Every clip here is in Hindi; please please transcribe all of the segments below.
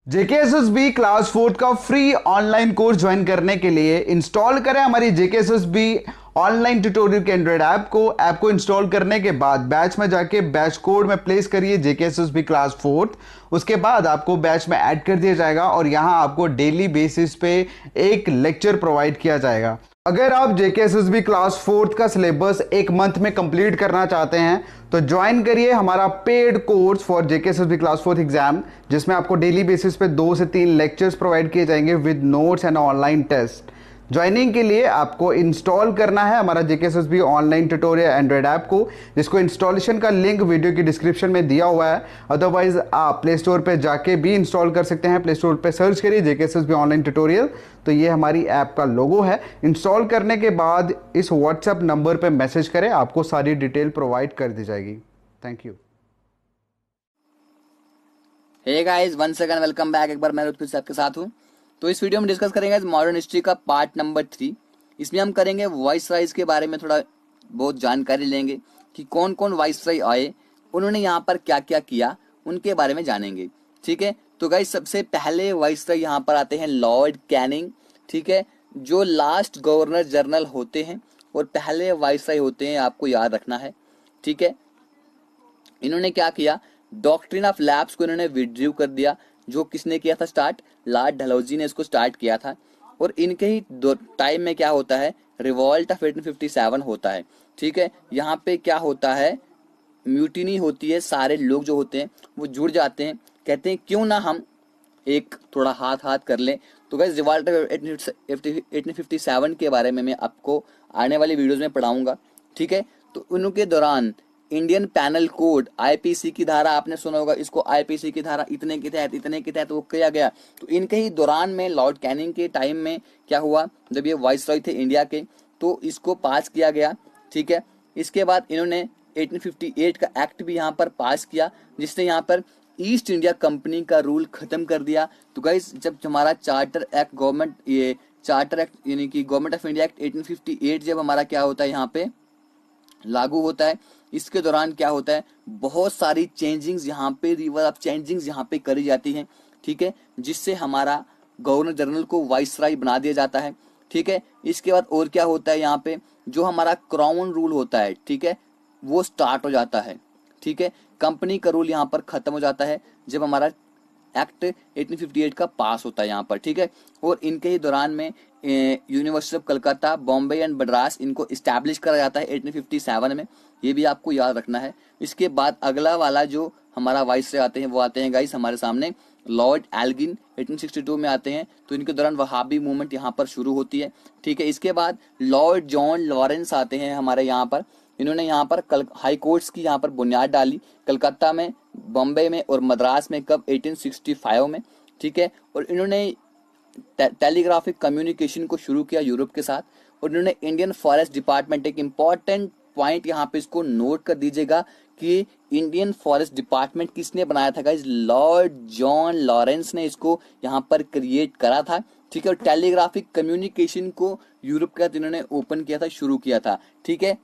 जेकेएसएसबी क्लास 4 का फ्री ऑनलाइन कोर्स ज्वाइन करने के लिए इंस्टॉल करें हमारी जेकेएसएसबी ऑनलाइन ट्यूटोरियल के एंड्रॉइड ऐप को इंस्टॉल करने के बाद बैच में जाके बैच कोड में प्लेस करिए जेकेएसएसबी क्लास 4। उसके बाद आपको बैच में ऐड कर दिया जाएगा और यहां आपको डेली बेसिस पे एक लेक्चर प्रोवाइड किया जाएगा। अगर आप जेकेएसएसबी क्लास 4 का सिलेबस एक मंथ में कंप्लीट करना चाहते हैं तो ज्वाइन करिए हमारा paid course for JKSSB class 4 exam, जिसमें आपको डेली बेसिस पे 2 से 3 लेक्चर्स प्रोवाइड किए जाएंगे with notes and online test. Joining के लिए आपको इंस्टॉल करना है हमारा JKSSB online tutorial Android app को, जिसको इंस्टॉलेशन का लिंक वीडियो की डिस्क्रिप्शन में दिया हुआ है। अदरवाइज आप प्ले स्टोर पे जाके भी इंस्टॉल कर सकते हैं। प्ले स्टोर पे सर्च करिए जेकेएसएसबी ऑनलाइन ट्यूटोरियल, तो ये हमारी ऐप का लोगो है। इंस्टॉल करने के बाद इस व्हाट्सएप नंबर पे मैसेज करें, आपको सारी डिटेल प्रोवाइड कर दी जाएगी। Thank you. Hey guys, one second, welcome back. एक बार मैं फिर से आपके साथ हूँ। तो इस वीडियो में डिस्कस करेंगे मॉडर्न हिस्ट्री का पार्ट नंबर 3। इसमें हम करेंगे वाइसराइज के बारे में थोड़ा बहुत जानकारी लेंगे कि कौन कौन वाइसराय आए, उन्होंने यहाँ पर क्या क्या किया, उनके बारे में जानेंगे। ठीक है, तो गाइस सबसे पहले वाइसराय यहाँ पर आते हैं लॉर्ड कैनिंग। ठीक है, जो लास्ट गवर्नर जनरल होते हैं और पहले वाइसराय होते हैं, आपको याद रखना है। ठीक है, इन्होंने क्या किया, डॉक्ट्रिन ऑफ लैप्स को इन्होंने विड्रू कर दिया। जो किसने किया था स्टार्ट? लॉर्ड डलहौजी ने इसको स्टार्ट किया था। और इनके ही टाइम में क्या होता है, रिवॉल्ट ऑफ 1857 होता है। ठीक है, यहाँ पे क्या होता है, म्यूटिनी होती है। सारे लोग जो होते हैं वो जुड़ जाते हैं, कहते हैं क्यों ना हम एक थोड़ा हाथ हाथ कर लें। तो गाइस रिवॉल्ट ऑफ 1857 के बारे में मैं आपको आने वाली वीडियोज में पढ़ाऊंगा। ठीक है, तो उनके दौरान इंडियन पैनल कोड आईपीसी की धारा आपने सुना होगा, इसको आईपीसी की धारा इतने के तहत वो किया गया। तो इनके ही दौरान में लॉर्ड कैनिंग के टाइम में क्या हुआ, जब ये वाइसरॉय थे इंडिया के, तो इसको पास किया गया। ठीक है, इसके बाद इन्होंने 1858 का एक्ट भी यहाँ पर पास किया, जिसने यहाँ पर ईस्ट इंडिया कंपनी का रूल खत्म कर दिया। तो गाइस जब हमारा चार्टर एक्ट यानी कि गवर्नमेंट ऑफ इंडिया एक्ट 1858 जब हमारा क्या होता है यहाँ पे लागू होता है, इसके दौरान क्या होता है, बहुत सारी चेंजिंग्स यहाँ पे, रिवर ऑफ चेंजिंग्स यहाँ पे करी जाती हैं। ठीक है, जिससे हमारा गवर्नर जनरल को वाइसराय बना दिया जाता है। ठीक है, इसके बाद और क्या होता है, यहाँ पे जो हमारा क्राउन रूल होता है, ठीक है, वो स्टार्ट हो जाता है। ठीक है, कंपनी का रूल यहाँ पर खत्म हो जाता है जब हमारा एक्ट 1858 का पास होता है यहाँ पर। ठीक है, और इनके ही दौरान में university of Calcutta, Bombay and Madras, इनको इस्टेब्लिश करा जाता है 1857 में। ये भी आपको याद रखना है। इसके बाद अगला वाला जो हमारा वाइसराय आते हैं वो आते हैं गाइस हमारे सामने लॉर्ड एल्गिन, 1862 में आते हैं। तो इनके दौरान वहाबी मूवमेंट यहाँ पर शुरू होती है। ठीक है, इसके बाद लॉर्ड जॉन लॉरेंस आते हैं हमारे यहाँ पर। इन्होंने यहाँ पर हाई कोर्ट्स की यहाँ पर बुनियाद डाली, कलकत्ता में, बॉम्बे में और मद्रास में। कब? 1865 में। ठीक है, और इन्होंने टेलीग्राफिक कम्युनिकेशन को शुरू किया यूरोप के साथ। और इन्होंने इंडियन फॉरेस्ट डिपार्टमेंट, एक इंपॉर्टेंट पॉइंट यहाँ पे इसको नोट कर दीजिएगा कि इंडियन फॉरेस्ट डिपार्टमेंट किसने बनाया था गाइस? लॉर्ड जॉन लॉरेंस ने इसको यहाँ पर क्रिएट करा था। ठीक है, और टेलीग्राफिक कम्युनिकेशन को यूरोप के साथ इन्होंने ओपन किया था, शुरू किया था। ठीक है,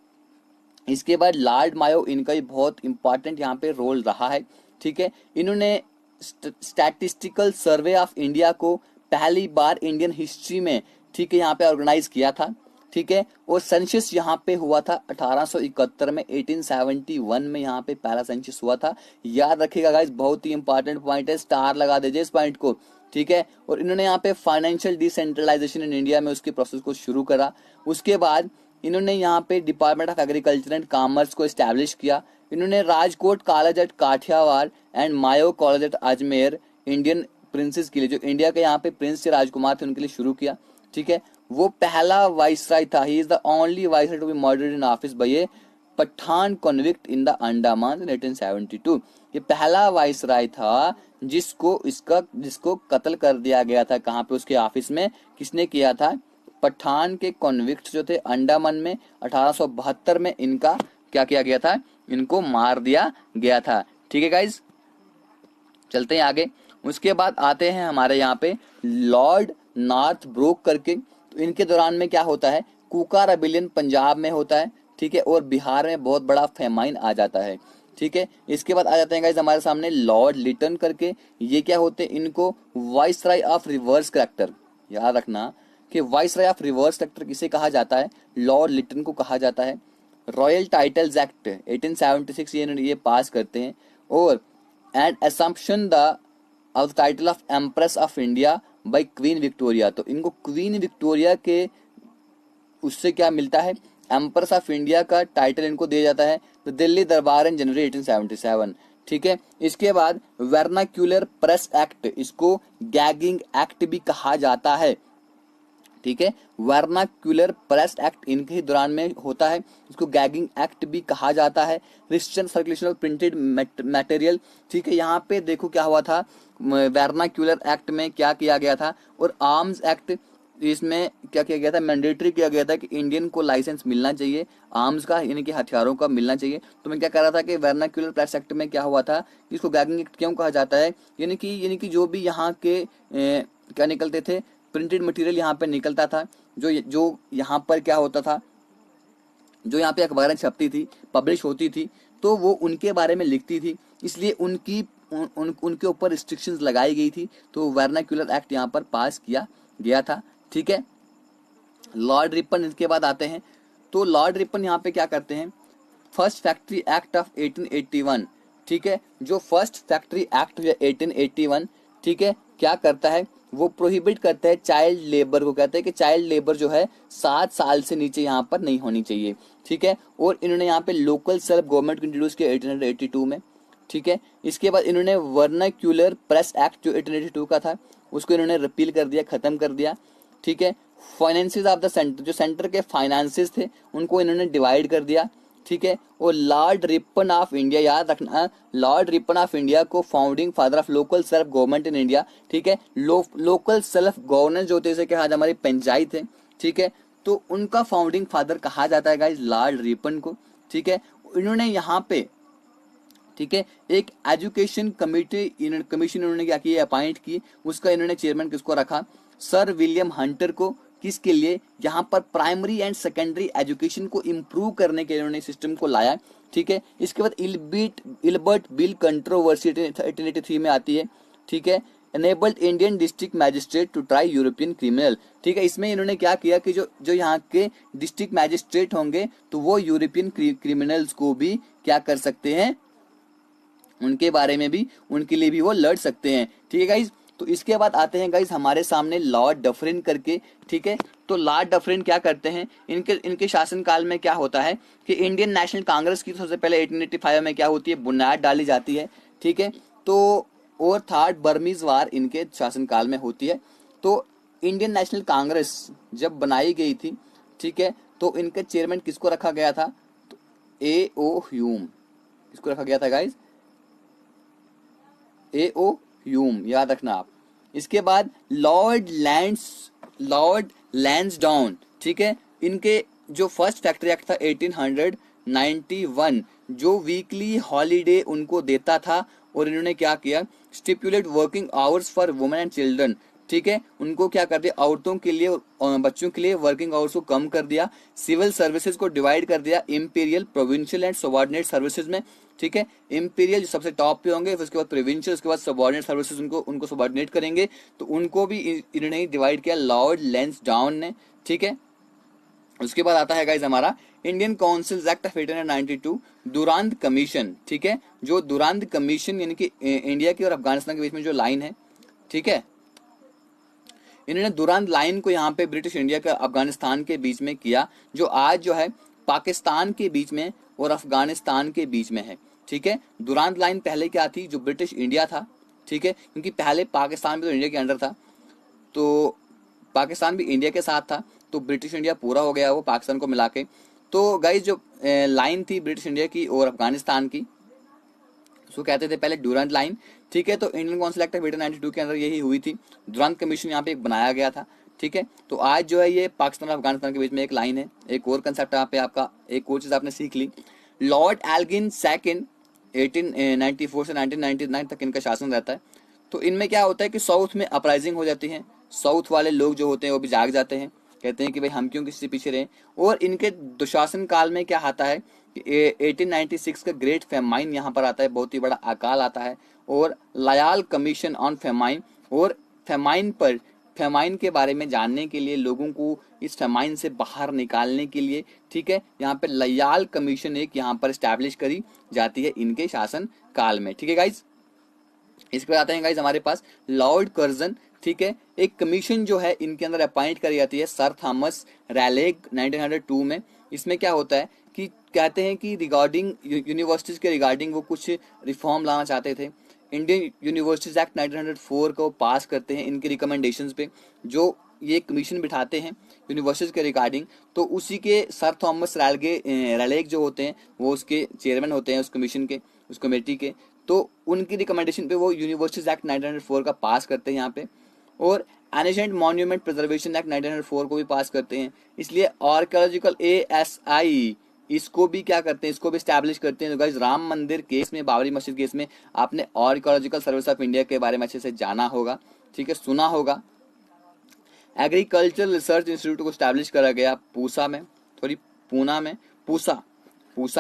इसके बाद लॉर्ड मायो, इनका भी बहुत इंपॉर्टेंट यहाँ पे रोल रहा है। ठीक है, इन्होंने स्टैटिस्टिकल सर्वे ऑफ इंडिया को पहली बार इंडियन हिस्ट्री में, ठीक है, यहाँ पे ऑर्गेनाइज किया था। ठीक है, और सेंसस यहाँ पे हुआ था 1871 में, 1871 में यहाँ पे पहला सेंसस हुआ था। याद रखिएगा गाइस, बहुत ही इंपॉर्टेंट पॉइंट है, स्टार लगा दीजिए इस पॉइंट को। ठीक है, और इन्होंने यहाँ पे फाइनेंशियल डिसेंट्रलाइजेशन इन इंडिया में उसके प्रोसेस को शुरू करा। उसके बाद इन्होंने यहाँ पे department of agriculture and commerce को एस्टैब्लिश किया। इन्होंने Rajkot college at Kathiawar and Mayo college at Ajmer Indian princes के लिए, जो इंडिया के यहाँ पे प्रिंस से राजकुमार थे, उनके लिए शुरू किया। ठीक है, वो पहला वाइसराय था। He is the only viceroy to be murdered in office by a Pathan convict in the Andaman in 1872। ये पहला वाइसराय था जिसको कत्ल कर दिया गया था। कहाँ पे? उसके ऑफिस में। किसने किया था? पठान के कॉन्विक्ट जो थे अंडमान में। 1872 में इनका क्या किया गया था? इनको मार दिया गया था। ठीक है गाइज, चलते हैं आगे। उसके बाद आते हैं हमारे यहाँ पे लॉर्ड नॉर्थ ब्रोक करके। तो इनके दौरान में क्या होता है, कुका रेबिलियन पंजाब में होता है। ठीक है, और बिहार में बहुत बड़ा फेमाइन आ जाता है। ठीक है। इसके बाद आ जाते हैं गाइस हमारे सामने लॉर्ड लिटन करके, ये क्या होते हैं, इनको वाइसराय ऑफ रिवर्स करेक्टर, याद रखना कि वाइसराय ऑफ रिवर्स करेक्टर किसे कहा जाता है, लॉर्ड लिटन को कहा जाता है। रॉयल टाइटल्स एक्ट 1876 ये पास करते हैं, और and assumption the of the title of empress of India by queen Victoria, तो इनको क्वीन विक्टोरिया के उससे क्या मिलता है, एम्प्रेस ऑफ इंडिया का टाइटल इनको दिया जाता है, तो दिल्ली दरबार इन जनवरी 1877, ठीक है। इसके बाद वर्नाक्यूलर प्रेस एक्ट, इसको गैगिंग एक्ट भी कहा जाता है, ठीक है। वर्नाक्यूलर प्रेस एक्ट इनके ही दौरान में होता है, इसको गैगिंग एक्ट भी कहा जाता है। Restriction circulation of printed material, ठीक है। यहाँ पे देखो क्या हुआ था, वर्नाक्यूलर एक्ट में क्या किया गया था, और आर्म्स एक्ट, इसमें क्या किया गया था, मैंडेटरी किया गया था कि इंडियन को लाइसेंस मिलना चाहिए आर्म्स का, यानी कि हथियारों का मिलना चाहिए। तो मैं क्या कह रहा था कि वर्नाक्यूलर प्रेस एक्ट में क्या हुआ था, इसको गैगिंग एक्ट क्यों कहा जाता है, यानी कि जो भी यहाँ के क्या निकलते थे, प्रिंटेड मटेरियल यहाँ पे निकलता था, जो यहाँ पर क्या होता था, जो यहाँ पे अखबारें छपती थी, पब्लिश होती थी, तो वो उनके बारे में लिखती थी, इसलिए उनके ऊपर रिस्ट्रिक्शंस लगाई गई थी, तो वर्नाक्यूलर एक्ट यहाँ पर पास किया गया था, ठीक है। लॉर्ड रिपन इसके बाद आते हैं, तो लॉर्ड रिपन यहाँ पे क्या करते हैं, फर्स्ट फैक्ट्री एक्ट ऑफ 1881, ठीक है। जो फर्स्ट फैक्ट्री एक्ट हुआ 1881, ठीक है, क्या करता है, वो प्रोहिबिट करता है चाइल्ड लेबर को, कहते हैं कि चाइल्ड लेबर जो है 7 साल से नीचे यहाँ पर नहीं होनी चाहिए, ठीक है। और इन्होंने यहाँ पे लोकल सेल्फ गवर्नमेंट को इंट्रोड्यूस किया 1882 में, ठीक है। इसके बाद इन्होंने वर्नाक्यूलर प्रेस एक्ट जो 1882 का था उसको इन्होंने रिपील कर दिया, खत्म कर दिया, ठीक है। फाइनेंसेस ऑफ द सेंटर, जो सेंटर के फाइनेंसेस थे उनको इन्होंने डिवाइड कर दिया, ठीक है। और लॉर्ड रिपन ऑफ इंडिया, याद रखना, लॉर्ड रिपन ऑफ इंडिया को founding father of local self government in India, ठीक है। लोकल सेल्फ गवर्नेंस जो होते हैं, कि आज हमारी पंचायत है, ठीक है, तो उनका फाउंडिंग फादर कहा जाता है गाइस लॉर्ड रिपन को, ठीक है। इन्होंने यहाँ पे, ठीक है, एक एजुकेशन कमीशन इन्होंने क्या की, अपॉइंट की, उसका इन्होंने चेयरमैन किसको रखा, सर विलियम हंटर को, किसके लिए, यहाँ पर प्राइमरी एंड सेकेंडरी एजुकेशन को इम्प्रूव करने के लिए उन्होंने सिस्टम को लाया, ठीक है। इसके बाद इल्बर्ट बिल कंट्रोवर्सी 1883 में आती है, ठीक है। Enabled Indian district magistrate to try European criminal, ठीक है। इसमें इन्होंने क्या किया कि जो यहाँ के डिस्ट्रिक्ट मैजिस्ट्रेट होंगे तो वो यूरोपियन क्रिमिनल्स को भी क्या कर सकते हैं, उनके बारे में भी, उनके लिए भी वो लड़ सकते हैं, ठीक है गाइज। तो इसके बाद आते हैं गाइज हमारे सामने लॉर्ड डफरिन करके, ठीक है। तो लॉर्ड डफरिन क्या करते हैं, इनके शासनकाल में क्या होता है कि इंडियन नेशनल कांग्रेस की सबसे पहले 1885 में क्या होती है, बुनियाद डाली जाती है, ठीक है। तो और थर्ड बर्मीज वार इनके शासनकाल में होती है। तो इंडियन नेशनल कांग्रेस जब बनाई गई थी, ठीक है, तो इनके चेयरमैन किसको रखा गया था, तो A.O. ह्यूम, किसको रखा गया था गाइज, A.O. ह्यूम, याद रखना आप। इसके बाद लॉर्ड लैंसडाउन, ठीक है, इनके जो फर्स्ट फैक्ट्री एक्ट था 1891, जो वीकली हॉलीडे उनको देता था, और इन्होंने क्या किया, stipulate working hours for women and children, ठीक है, उनको क्या कर दिया, औरतों के लिए और बच्चों के लिए वर्किंग आवर्स को कम कर दिया, सिविल सर्विसेज को डिवाइड कर दिया imperial, provincial and subordinate services में, ठीक है। इंपीरियल जो सबसे टॉप पे होंगे, उसके बाद प्रोविंशियल, उसके बाद सबऑर्डिनेट सर्विसेज उनको सबऑर्डिनेट करेंगे, तो उनको भी इन्होंने डिवाइड किया लॉर्ड लैंसडाउन ने, ठीक है। उसके बाद आता है गाइज हमारा Indian councils act of 1892, Durand commission, ठीक है। जो दुरांत कमीशन यानी कि इंडिया की और अफगानिस्तान के बीच में जो लाइन है, ठीक है, इन्होंने दुरांत लाइन को यहाँ पे ब्रिटिश इंडिया का अफगानिस्तान के बीच में किया, जो आज जो है पाकिस्तान के बीच में और अफगानिस्तान के बीच में है, ठीक है। दुरांत लाइन पहले क्या थी, जो ब्रिटिश इंडिया था, ठीक है, क्योंकि पहले पाकिस्तान भी तो इंडिया के अंडर था, तो पाकिस्तान भी इंडिया के साथ था, तो ब्रिटिश इंडिया पूरा हो गया वो पाकिस्तान को मिला के। तो गाइस जो लाइन थी ब्रिटिश इंडिया की और अफगानिस्तान की, उसको कहते थे पहले डूरांट लाइन, ठीक है। तो इंडियन काउंसिल एक्ट ऑफ 1892 के अंदर यही हुई थी, दुरांत कमीशन यहाँ पे एक बनाया गया था, ठीक है। तो आज जो है ये पाकिस्तान और अफगानिस्तान के बीच में एक लाइन है। एक और कंसेप्ट यहाँ पे आपका, एक और चीज आपने सीख ली, लॉर्ड एल्गिन सेकंड 1894 से 1999 तक इनका शासन रहता है। तो इनमें क्या होता है कि साउथ में अपराइजिंग हो जाती है, साउथ वाले लोग जो होते हैं वो भी जाग जाते हैं, कहते हैं कि भाई हम क्यों किसी से पीछे रहे। और इनके दुशासन काल में क्या आता है 1896 का ग्रेट फेमाइन यहाँ पर आता है, बहुत ही बड़ा अकाल आता है। और लयाल कमीशन ऑन फेमाइन, और फेमाइन के बारे में जानने के लिए, लोगों को इस फेमाइन से बाहर निकालने के लिए, ठीक है, यहाँ पे लयाल कमीशन एक यहाँ पर स्टैब्लिश करी जाती है इनके शासन काल में। ठीक है गाइज, इसके बाद आते हैं गाइज हमारे पास लॉर्ड कर्जन। ठीक है, एक कमीशन जो है इनके अंदर अपॉइंट करी जाती है सर थॉमस रैलेग 1902 में। इसमें क्या होता है कि कहते हैं कि रिगार्डिंग यूनिवर्सिटीज के रिगार्डिंग वो कुछ रिफॉर्म लाना चाहते थे। इंडियन यूनिवर्सिटीज एक्ट 1904 को पास करते हैं इनके रिकमेंडेशंस पे, जो ये कमीशन बिठाते हैं यूनिवर्सिटीज के रिगार्डिंग। तो उसी के सर थॉमस रैलेग जो होते हैं वो उसके चेयरमैन होते हैं उस कमीशन के, उस कमेटी के। तो उनकी रिकमेंडेशन पे वो यूनिवर्सिटीज एक्ट 1904 का पास करते हैं यहाँ पे। और एनिशेंट मॉन्यूमेंट प्रिजर्वेशन एक्ट 1904 को भी पास करते हैं। इसलिए आर्कियोलॉजिकल ASI इसको भी क्या करते हैं, इसको भी स्टैब्लिश करते हैं। तो गाइस राम मंदिर केस में, बाबरी मस्जिद केस में आपने आर्कियोलॉजिकल सर्विस ऑफ इंडिया के बारे में अच्छे से जाना होगा, ठीक है, सुना होगा। एग्रीकल्चरल रिसर्च इंस्टीट्यूट को स्टैब्लिश करा गया पूसा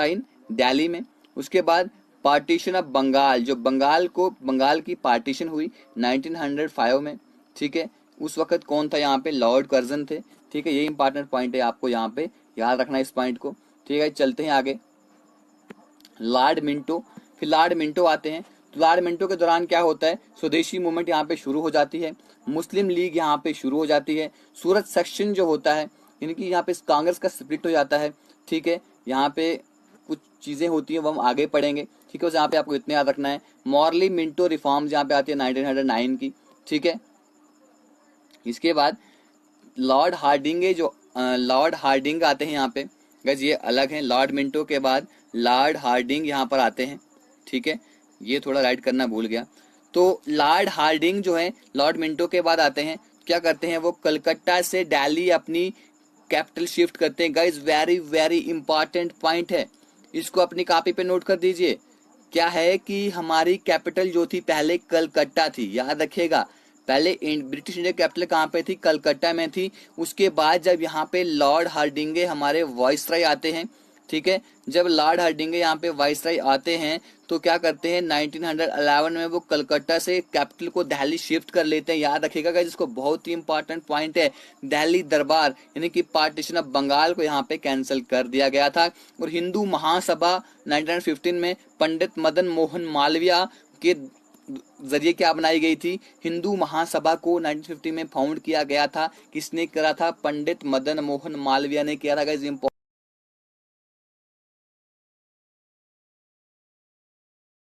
इन दिल्ली में। उसके बाद पार्टीशन ऑफ बंगाल, जो बंगाल की पार्टीशन हुई 1905 में। ठीक है, उस वक्त कौन था यहाँ पे, लॉर्ड कर्जन थे। ठीक है, ये इंपॉर्टेंट पॉइंट है, आपको यहाँ पे याद रखना इस पॉइंट को। ठीक है, चलते हैं आगे। लॉर्ड मिंटो, फिर लॉर्ड मिंटो आते हैं। तो लॉर्ड मिंटो के दौरान क्या होता है, स्वदेशी मूवमेंट यहाँ पे शुरू हो जाती है, मुस्लिम लीग यहाँ पे शुरू हो जाती है, सूरत सेक्शन जो होता है इनकी यहाँ पे कांग्रेस का स्प्लिट हो जाता है। ठीक है, यहाँ पे कुछ चीजें होती है वो हम आगे पढ़ेंगे। ठीक है, यहाँ पे आपको इतने याद रखना है। मॉर्ली मिंटो रिफॉर्म्स यहाँ पे आती है 1909 की। ठीक है, इसके बाद लॉर्ड हार्डिंग आते हैं यहाँ पे। गज ये अलग है, लॉर्ड मिंटो के बाद लॉर्ड हार्डिंग यहाँ पर आते हैं। ठीक है, ये थोड़ा राइट करना भूल गया। तो लॉर्ड हार्डिंग जो है लॉर्ड मिंटो के बाद आते हैं, क्या करते हैं वो कलकत्ता से दिल्ली अपनी कैपिटल शिफ्ट करते हैं। Guys very very important point है, इसको अपनी कॉपी पे नोट कर दीजिए। क्या है कि हमारी कैपिटल जो थी पहले कलकत्ता थी, याद रखिएगा। पहले ब्रिटिश इंडिया कैपिटल कहाँ पे थी, कलकत्ता में थी। उसके बाद जब यहाँ पे लॉर्ड हार्डिंगे हमारे वाइसराय आते हैं, ठीक है, जब लॉर्ड हार्डिंगे यहाँ पे वाइसराय आते हैं तो क्या करते हैं 1911 में वो कलकत्ता से कैपिटल को दिल्ली शिफ्ट कर लेते हैं। याद रखिएगा गाइस, इसको बहुत ही इंपॉर्टेंट पॉइंट है। दिल्ली दरबार यानी कि पार्टीशन ऑफ बंगाल को यहाँ पे कैंसिल कर दिया गया था। और हिंदू महासभा 1915 में पंडित मदन मोहन मालवीय के जरिए क्या बनाई गई थी, हिंदू महासभा को 1950 में फाउंड किया गया था। किसने करा था, पंडित मदन मोहन मालवीय ने किया था गाइस।